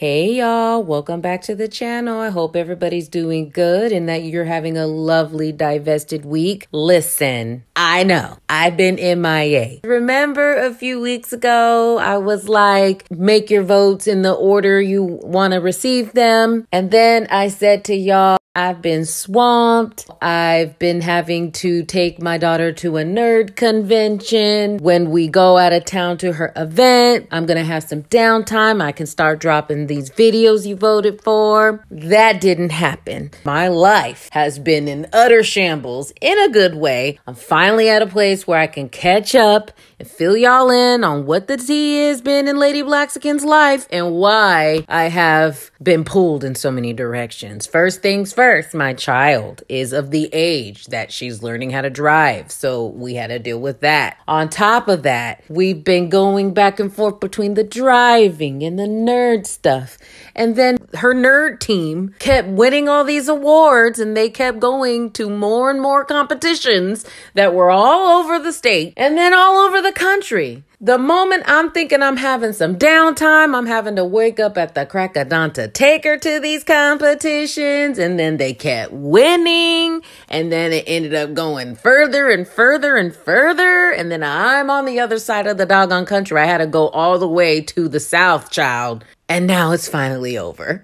Hey y'all, welcome back to the channel. I hope everybody's doing good and that you're having a lovely divested week. Listen, I know I've been MIA. Remember a few weeks ago, I was like, make your votes in the order you want to receive them. And then I said to y'all, I've been swamped. I've been having to take my daughter to a nerd convention. When we go out of town to her event, I'm going to have some downtime. I can start dropping these videos you voted for. That didn't happen. My life has been in utter shambles in a good way. I'm finally at a place where I can catch up and fill y'all in on what the tea has been in ladyblaxican's life and why I have been pulled in so many directions. First things first, my child is of the age that she's learning how to drive, so we had to deal with that. On top of that, we've been going back and forth between the driving and the nerd stuff. And then her nerd team kept winning all these awards and they kept going to more and more competitions that were all over the state and then all over the country. The moment I'm thinking I'm having some downtime, I'm having to wake up at the crack of dawn to take her to these competitions. And then they kept winning. And then it ended up going further and further and further. And then I'm on the other side of the doggone country. I had to go all the way to the South, child. And now it's finally over.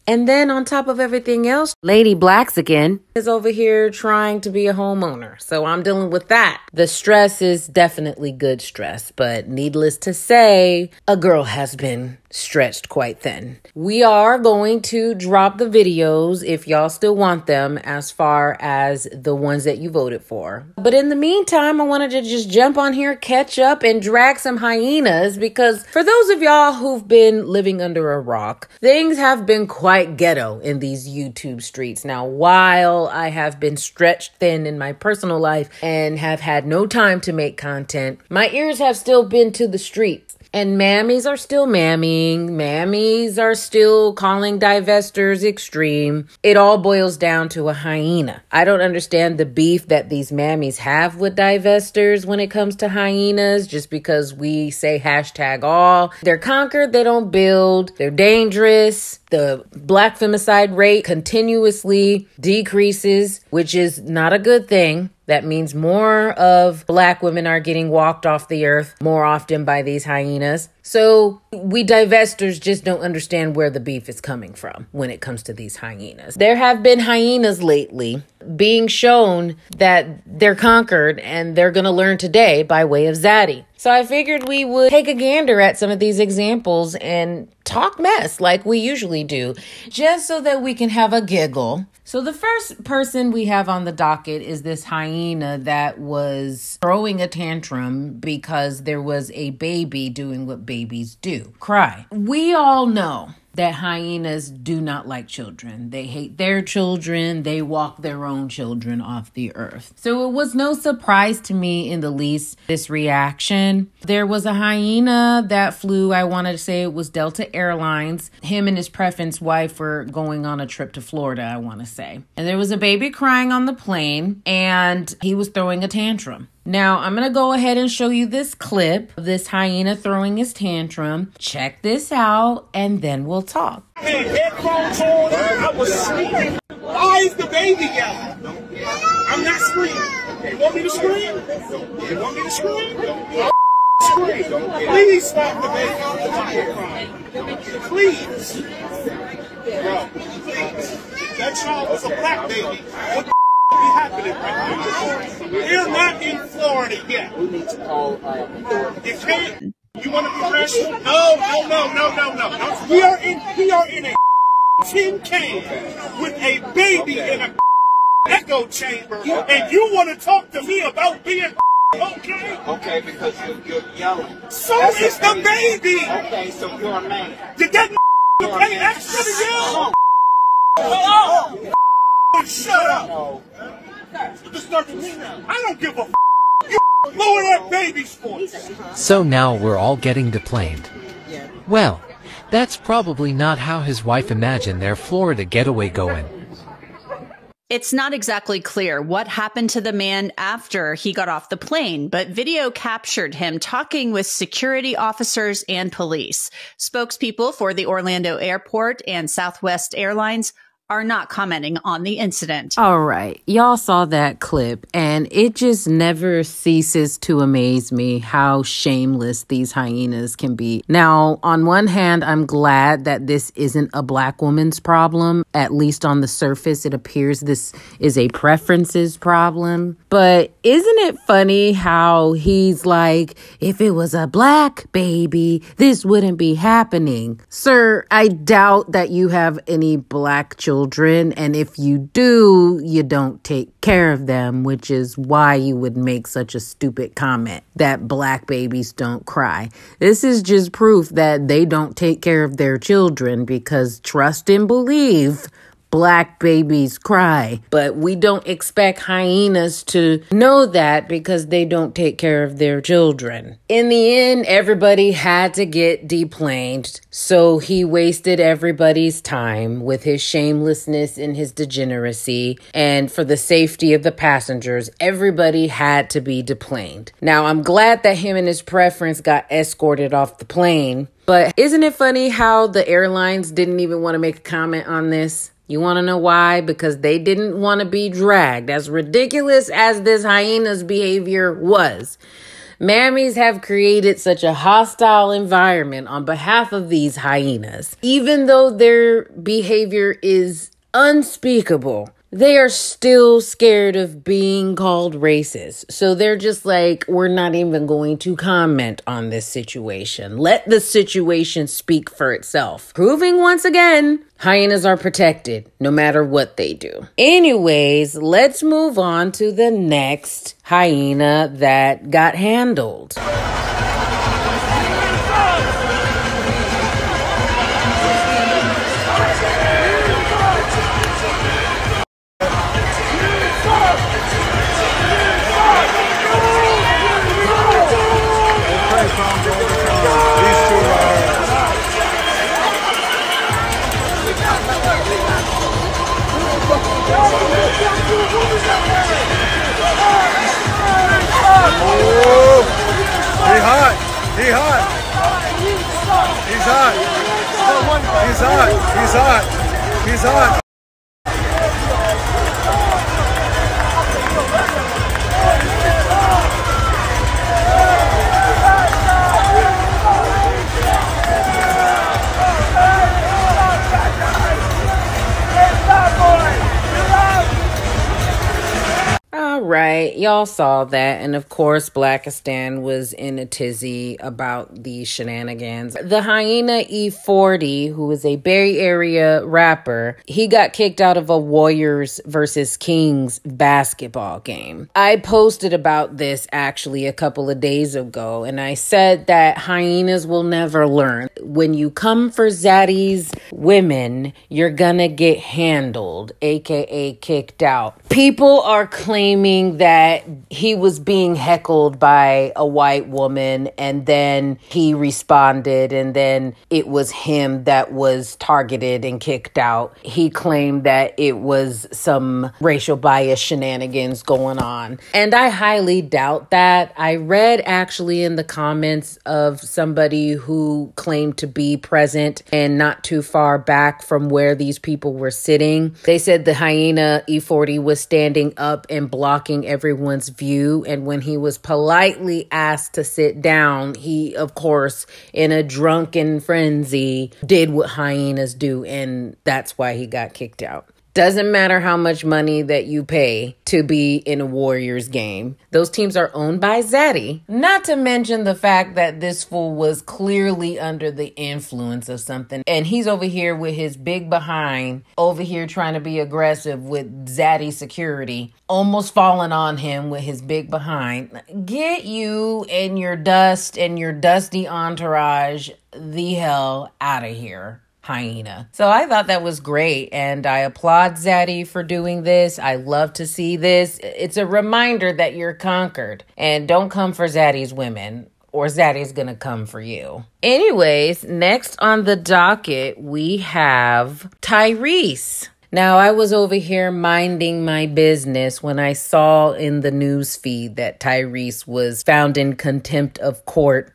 And then on top of everything else, ladyblaxican is over here trying to be a homeowner. So I'm dealing with that. The stress is definitely good stress, but needless to say, a girl has been stretched quite thin. We are going to drop the videos if y'all still want them as far as the ones that you voted for. But in the meantime, I wanted to just jump on here, catch up and drag some hyenas because for those of y'all who've been living under a rock, things have been quite ghetto in these YouTube streets. Now, while I have been stretched thin in my personal life and have had no time to make content, my ears have still been to the streets. And mammies are still mammying. Mammies are still calling divestors extreme. It all boils down to a hyena. I don't understand the beef that these mammies have with divestors when it comes to hyenas, just because we say hashtag all. They're conquered, they don't build, they're dangerous. The black femicide rate continuously decreases, which is not a good thing. That means more of black women are getting walked off the earth more often by these hyenas. So we divestors just don't understand where the beef is coming from when it comes to these hyenas. There have been hyenas lately being shown that they're conquered and they're going to learn today by way of Zaddy. So I figured we would take a gander at some of these examples and talk mess like we usually do, just so that we can have a giggle. So the first person we have on the docket is this hyena that was throwing a tantrum because there was a baby doing what babies do, cry. We all know that hyenas do not like children. They hate their children. They walk their own children off the earth. So it was no surprise to me in the least, this reaction. There was a hyena that flew, I want to say it was Delta Airlines. Him and his preference wife were going on a trip to Florida, I want to say. And there was a baby crying on the plane and he was throwing a tantrum. Now, I'm going to go ahead and show you this clip of this hyena throwing his tantrum. Check this out, and then we'll talk. Hey, headphones on, I was sleeping. Why is the baby yelling? I'm not screaming. You want me to scream? You want me to scream? Scream. Please stop the baby. Please. Bro, please. That child was a black baby. What the be happening right now? We're not in Florida yet. We need to call you can't. You want to be rational? No. We are in a tin can with a baby in a echo chamber, and you want to talk to me about being okay? Okay, because you're yelling. So that's is the baby. Okay, so you're a man. Did that pay extra to yell? Hello? Shut up! No. Disturbing me now. I don't give a you lower that baby's voice. So now we're all getting deplaned. Well, that's probably not how his wife imagined their Florida getaway going. It's not exactly clear what happened to the man after he got off the plane, but video captured him talking with security officers and police. Spokespeople for the Orlando airport and Southwest Airlines are not commenting on the incident. All right, y'all saw that clip, and it just never ceases to amaze me how shameless these hyenas can be. Now, on one hand, I'm glad that this isn't a black woman's problem. At least on the surface, it appears this is a preferences problem. But isn't it funny how he's like, if it was a black baby, this wouldn't be happening? Sir, I doubt that you have any black children, and if you do, you don't take care of them, which is why you would make such a stupid comment that black babies don't cry. This is just proof that they don't take care of their children, because trust and believe, black babies cry. But we don't expect hyenas to know that because they don't take care of their children. In the end, everybody had to get deplaned, so he wasted everybody's time with his shamelessness and his degeneracy. And for the safety of the passengers, everybody had to be deplaned. Now, I'm glad that him and his preference got escorted off the plane. But isn't it funny how the airlines didn't even want to make a comment on this? You want to know why? Because they didn't want to be dragged. As ridiculous as this hyena's behavior was, mammies have created such a hostile environment on behalf of these hyenas. Even though their behavior is unspeakable, they are still scared of being called racist. So they're just like, we're not even going to comment on this situation. Let the situation speak for itself. Proving once again, hyenas are protected no matter what they do. Anyways, let's move on to the next hyena that got handled. He's hot. Right, y'all saw that, and of course Blackistan was in a tizzy about these shenanigans. The hyena E40, who is a Bay Area rapper, he got kicked out of a Warriors versus Kings basketball game. I posted about this actually a couple of days ago, and I said that hyenas will never learn. When you come for Zaddy's women, you're gonna get handled, aka kicked out. People are claiming that he was being heckled by a white woman, and then he responded, and then it was him that was targeted and kicked out. He claimed that it was some racial bias shenanigans going on, and I highly doubt that. I read actually in the comments of somebody who claimed to be present and not too far back from where these people were sitting. They said the hyena E40 was standing up and blocking everyone's view, and when he was politely asked to sit down, he, of course, in a drunken frenzy, did what hyenas do, and that's why he got kicked out. Doesn't matter how much money that you pay to be in a Warriors game. Those teams are owned by Zaddy. Not to mention the fact that this fool was clearly under the influence of something. And he's over here with his big behind, over here trying to be aggressive with Zaddy security, almost falling on him with his big behind. Get you and your dust and your dusty entourage the hell out of here, hyena. So I thought that was great, and I applaud Zaddy for doing this. I love to see this. It's a reminder that you're conquered, and don't come for Zaddy's women, or Zaddy's gonna come for you. Anyways, next on the docket, we have Tyrese. Now, I was over here minding my business when I saw in the news feed that Tyrese was found in contempt of court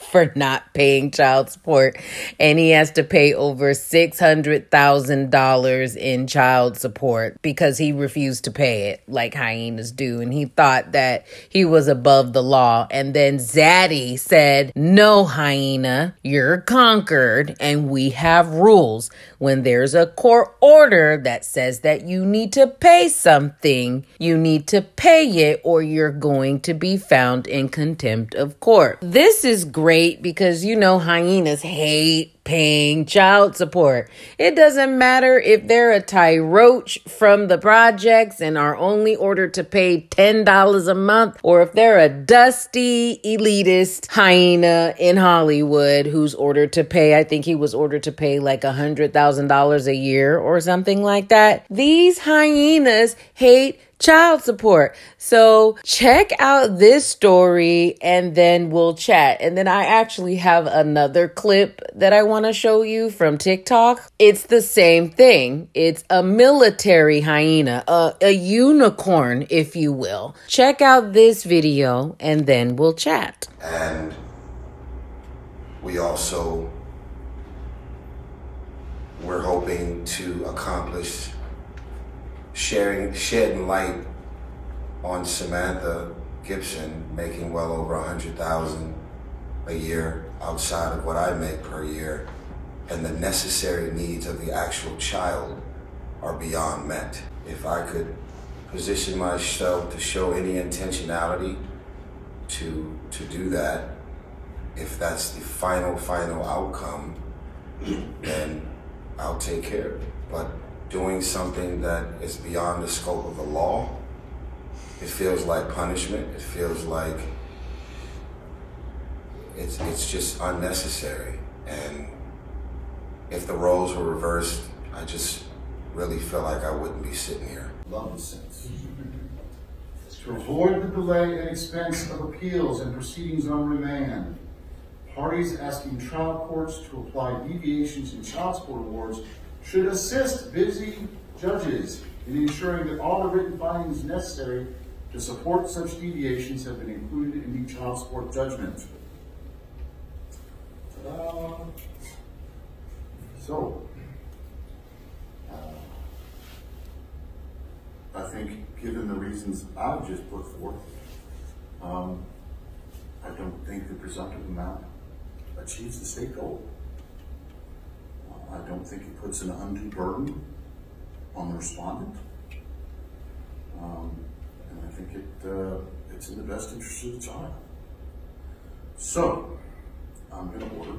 for not paying child support, and he has to pay over $600,000 in child support because he refused to pay it like hyenas do, and he thought that he was above the law. And then Zaddy said, no, hyena, you're conquered, and we have rules. When there's a court order that says that you need to pay something, you need to pay it or you're going to be found in contempt of court. This is great because, you know, hyenas hate paying child support. It doesn't matter if they're a Tyroche from the projects and are only ordered to pay $10 a month, or if they're a dusty elitist hyena in Hollywood who's ordered to pay, I think he was ordered to pay like $100,000 a year or something like that. These hyenas hate child support. So check out this story and then we'll chat. And then I actually have another clip that I want to show you from TikTok. It's the same thing. It's a military hyena, a unicorn, if you will. Check out this video and then we'll chat. And we also we're hoping to accomplish shedding light on Samantha Gibson making well over $100,000 a year outside of what I make per year, and the necessary needs of the actual child are beyond met. If I could position myself to show any intentionality to do that, if that's the final outcome, then I'll take care of it. But doing something that is beyond the scope of the law, it feels like punishment. It feels like it's just unnecessary. And if the roles were reversed, I just really feel like I wouldn't be sitting here. Love the sense. To avoid the delay and expense of appeals and proceedings on remand, parties asking trial courts to apply deviations in child support awards should assist busy judges in ensuring that all the written findings necessary to support such deviations have been included in the child support judgment. Ta-da! So, I think given the reasons I've just put forth, I don't think the presumptive amount achieves the state goal. I don't think it puts an undue burden on the respondent. And I think it's in the best interest of the child. So, I'm going to order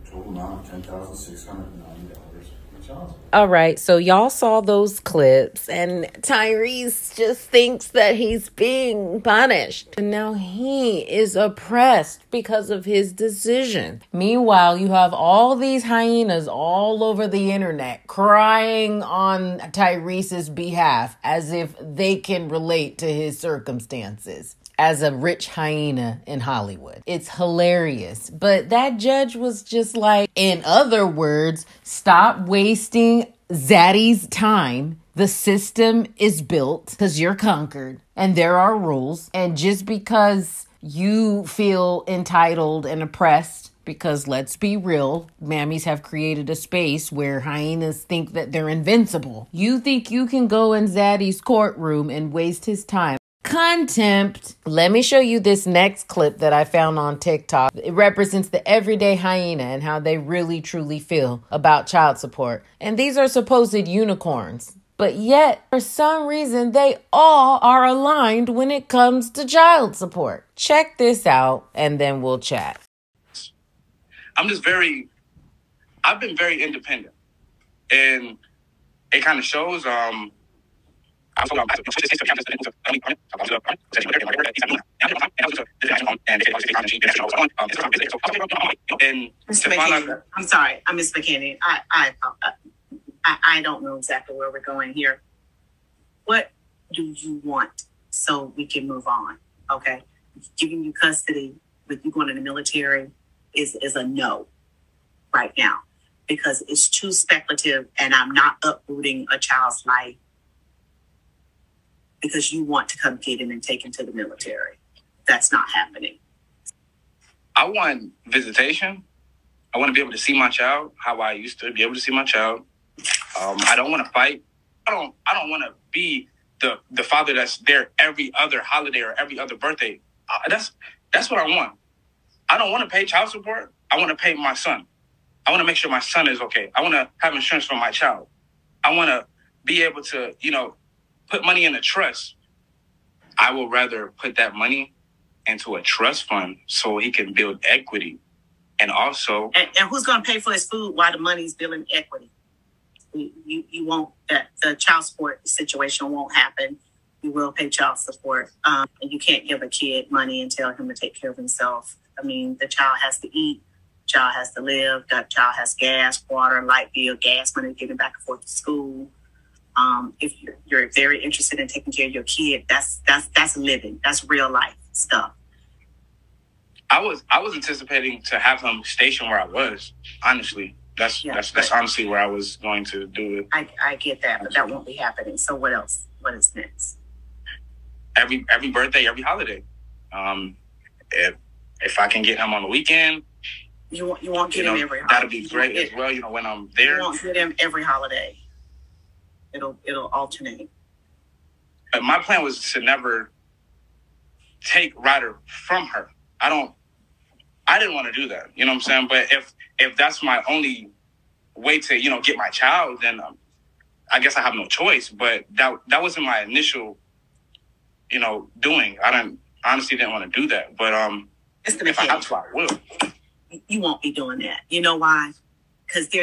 a total amount of $10,690 for child support. All right, so y'all saw those clips, and Tyrese just thinks that he's being punished. And now he is oppressed because of his decision. Meanwhile, you have all these hyenas all over the internet crying on Tyrese's behalf as if they can relate to his circumstances as a rich hyena in Hollywood. It's hilarious. But that judge was just like, in other words, stop wasting Zaddy's time. The system is built because you're conquered and there are rules. And just because you feel entitled and oppressed, because let's be real, mammies have created a space where hyenas think that they're invincible. You think you can go in Zaddy's courtroom and waste his time. Contempt. Let me show you this next clip that I found on TikTok. It represents the everyday hyena and how they really truly feel about child support. And these are supposed unicorns. But yet, for some reason, they all are aligned when it comes to child support. Check this out and then we'll chat. I've been very independent. And it kind of shows, I'm sorry, I'm Miss McKinney. I don't know exactly where we're going here. What do you want so we can move on? Okay, giving you custody with you going to the military is a no right now. because it's too speculative, and I'm not uprooting a child's life because you want to come get him and take him to the military. That's not happening. I want visitation. I want to be able to see my child how I used to be able to see my child. I don't want to fight. I don't want to be the father that's there every other holiday or every other birthday. That's what I want. I don't want to pay child support. I want to pay my son. I want to make sure my son is okay. I want to have insurance for my child. I want to be able to, put money in a trust. I would rather put that money into a trust fund so he can build equity. And also... And who's going to pay for his food while the money's building equity? You won't... The child support situation won't happen. You will pay child support. And you can't give a kid money and tell him to take care of himself. I mean, the child has to eat. The child has to live. The child has gas, water, light bill, gas money, getting back and forth to school. If you're very interested in taking care of your kid, that's living. That's real life stuff. I was anticipating to have him stationed where I was. Honestly, that's honestly where I was going to do it. I get that, but that won't be happening. So what else? What is next? Every birthday, every holiday. If I can get him on the weekend, you won't get him every holiday. That'll be great as well. When I'm there, you won't get him every holiday. It'll alternate. But my plan was to never take Ryder from her. I didn't want to do that. You know what I'm saying? But if that's my only way to, get my child, then I guess I have no choice. But that wasn't my initial, doing. I honestly didn't want to do that. But if I have to, I will. You won't be doing that. You know why? Because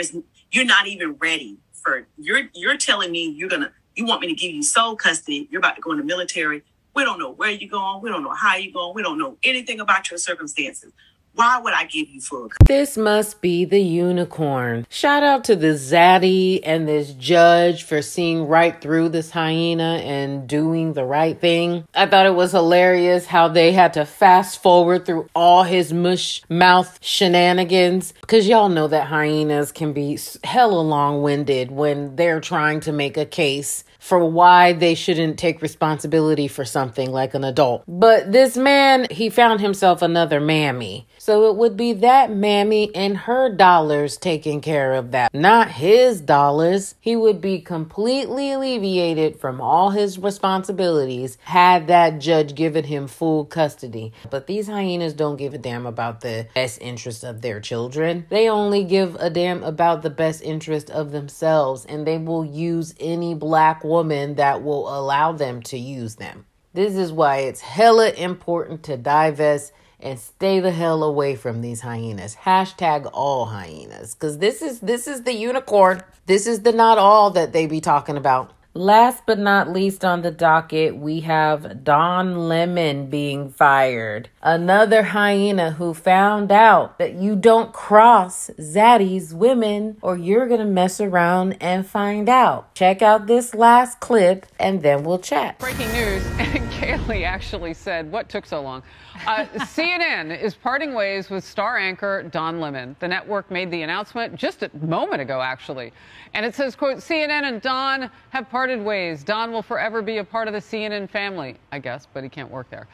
you're not even ready for, you're telling me you want me to give you sole custody. You're about to go in the military. We don't know where you're going. We don't know how you're going. We don't know anything about your circumstances. Why would I give you full? This must be the unicorn. Shout out to the zaddy and this judge for seeing right through this hyena and doing the right thing. I thought it was hilarious how they had to fast forward through all his mush mouth shenanigans. Because y'all know that hyenas can be hella long-winded when they're trying to make a case for why they shouldn't take responsibility for something like an adult. But this man, he found himself another mammy. So it would be that mammy and her dollars taking care of that, not his dollars. He would be completely alleviated from all his responsibilities had that judge given him full custody. But these hyenas don't give a damn about the best interest of their children. They only give a damn about the best interest of themselves, and they will use any black woman that will allow them to use them. This is why it's hella important to divest and stay the hell away from these hyenas. Hashtag all hyenas. Because this is the unicorn. This is the not all that they be talking about. Last but not least on the docket, we have Don Lemmon being fired. Another hyena who found out that you don't cross zaddy's women or you're going to mess around and find out. Check out this last clip and then we'll chat. Breaking news, and Kaylee actually said, what took so long? CNN is parting ways with star anchor Don Lemon. The network made the announcement just a moment ago, actually. And it says, quote, CNN and Don have parted ways. Don will forever be a part of the CNN family, I guess, but he can't work there.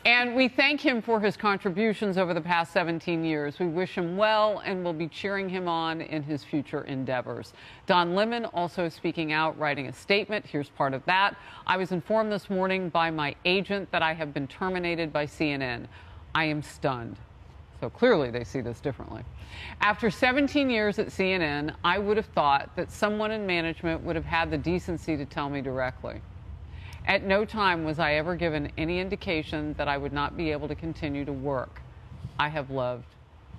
And we thank him for his contributions over the past 17 years. We wish him well and will be cheering him on in his future endeavors. Don Lemon also speaking out, writing a statement. Here's part of that. I was informed this morning by my agent that I have been terminated by CNN. I am stunned. So clearly they see this differently. After 17 years at CNN, I would have thought that someone in management would have had the decency to tell me directly. At no time was I ever given any indication that I would not be able to continue to work. I have loved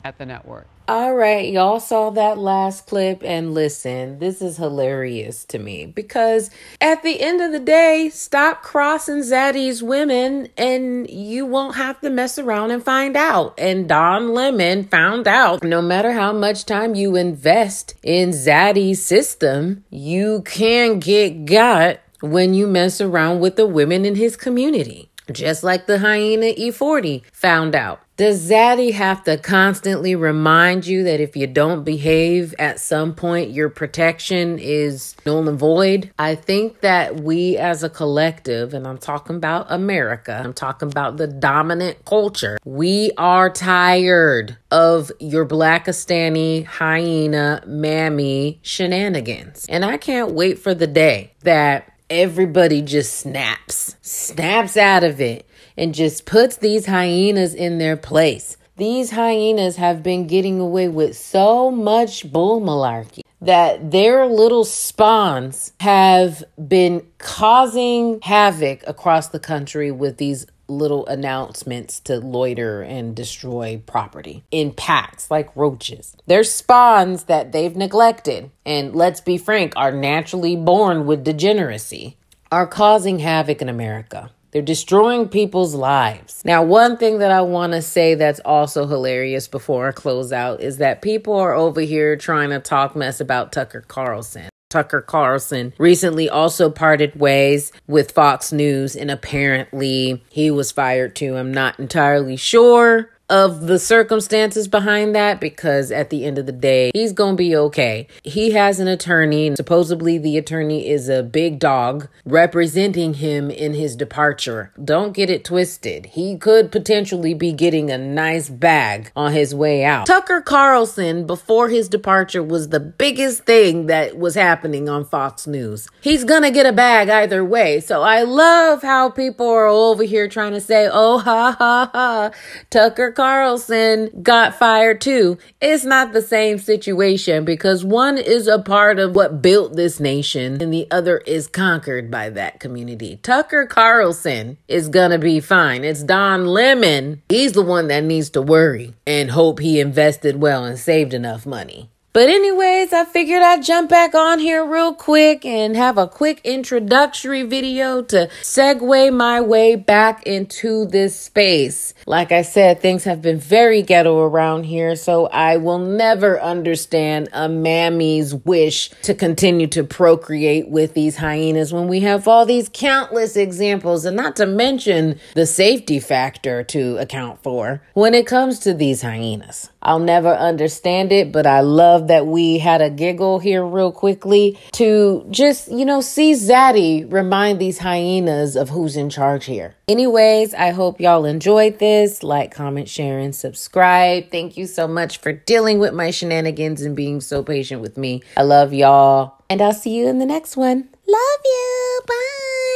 at the network. All right, y'all saw that last clip, and listen, this is hilarious to me because at the end of the day, stop crossing zaddy's women and you won't have to mess around and find out. And Don Lemon found out no matter how much time you invest in zaddy's system, you can get got when you mess around with the women in his community. just like the hyena E40 found out. Does Zaddy have to constantly remind you that if you don't behave at some point, your protection is null and void? I think that we as a collective, and I'm talking about America, I'm talking about the dominant culture, we are tired of your Blackistani, hyena, mammy shenanigans. And I can't wait for the day that everybody just snaps out of it and just puts these hyenas in their place. These hyenas have been getting away with so much bull malarkey that their little spawns have been causing havoc across the country with these little announcements to loiter and destroy property in packs like roaches. They're spawns that they've neglected, and let's be frank, are naturally born with degeneracy, are causing havoc in America. They're destroying people's lives. Now, one thing that I want to say that's also hilarious before I close out is that people are over here trying to talk mess about Tucker Carlson. Tucker Carlson recently also parted ways with Fox News, and apparently he was fired too. I'm not entirely sure of the circumstances behind that, because at the end of the day, he's gonna be okay. He has an attorney. Supposedly the attorney is a big dog representing him in his departure. Don't get it twisted. He could potentially be getting a nice bag on his way out. Tucker Carlson, before his departure, was the biggest thing that was happening on Fox News. He's gonna get a bag either way. So I love how people are over here trying to say, oh, ha, ha, ha, Tucker Carlson got fired too. It's not the same situation, because one is a part of what built this nation and the other is conquered by that community. Tucker Carlson is gonna be fine. It's Don Lemon. He's the one that needs to worry and hope he invested well and saved enough money. But anyways, I figured I'd jump back on here real quick and have a quick introductory video to segue my way back into this space. Like I said, things have been very ghetto around here, so I will never understand a mammy's wish to continue to procreate with these hyenas when we have all these countless examples, and not to mention the safety factor to account for when it comes to these hyenas. I'll never understand it, but I love that we had a giggle here real quickly to just, see Zaddy remind these hyenas of who's in charge here. Anyways, I hope y'all enjoyed this. Like, comment, share, and subscribe. Thank you so much for dealing with my shenanigans and being so patient with me. I love y'all, and I'll see you in the next one. Love you. Bye.